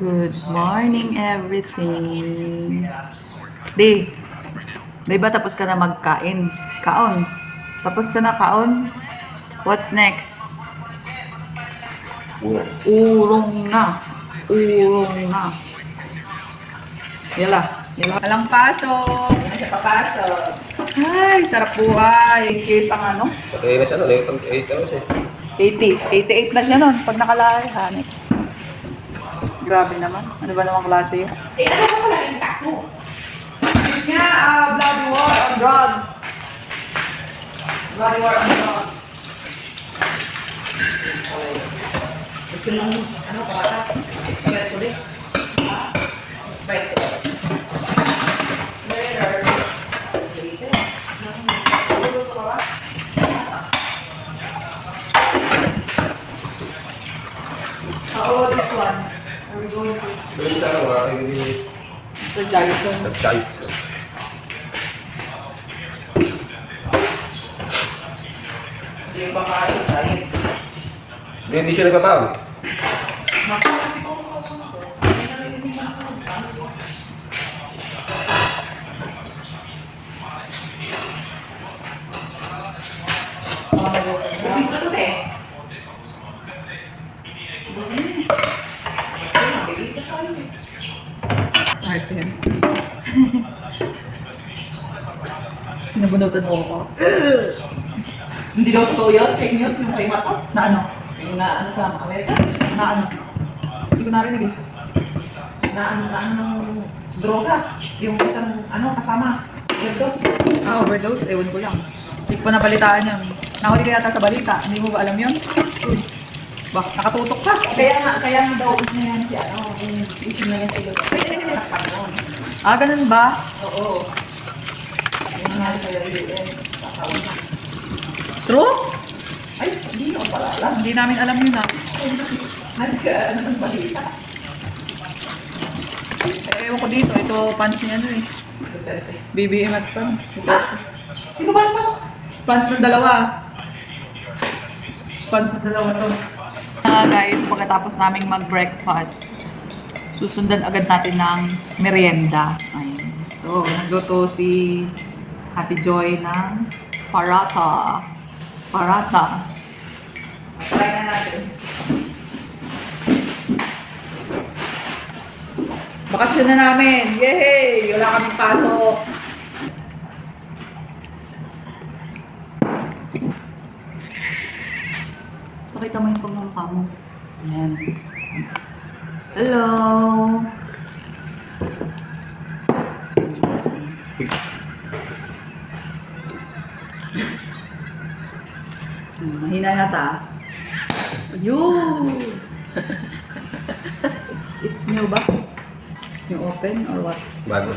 Good morning, everything. Di, di ba tapos ka na magkain? Kaon. Tapos ka na kaon? What's next? Urong na. Urong na. Yala. Yala. Walang pasok. Hindi na siya papasok. Ay, sarap buhay. Cheers ang ano? Okay na siya nun, 8 hours eh. 80. 88 na siya nun. Pag nakalari, hanip. Grabe naman. Ano ba namang klase yun? Ano ba pala yung kaso? Yun nga, bloody war on drugs. Bloody war on drugs. Gusto nung, ano, kumata? Express ulit. Express ulit. Later. Oh, this one. Are we going to? Balik sa ano, wala kayo hindi Sir Dyson. nag-type. Hindi ba kayo tayo? Hindi siya nagtatawag. Martin. Sinabunutan mo ako. Hindi daw totoo yun? Fake news yung kay Marcos? Na ano? Yung na ano sa Amerika? Na ano? Hindi ko narinig eh. Na ano ng droga? Yung isang ano kasama? Overdose? Overdose? Ewan ko lang. Hindi ko pa nabalitaan yun. Nahuli ka yata sa balita. Hindi mo ba alam yun? Ba, nakatutok ka. Kaya nga daw na yan si ano, isip na yan sila. Ah, ganun ba? Oo. Yung nga sa yan, kasawa na. True? Ay, hindi ko pala alam. Hindi namin alam yun ah. Ano ng balita? Ewan ko dito, ito pants niya ano eh. BBM at pants. Sino ba yung pants? Pants ng dalawa. Pants ng dalawa to. Guys, pagkatapos naming mag-breakfast, susundan agad natin ng merienda. Ayun. So, nagluto si Ate Joy ng parata. Parata. Try na natin. Bakasyon na namin! Yay! Wala kaming pasok! Pakita mo yung pagmamukha mo. Ayan. Hello! Mahina na ta. Ayun! It's new ba? Yung open or what? Bago.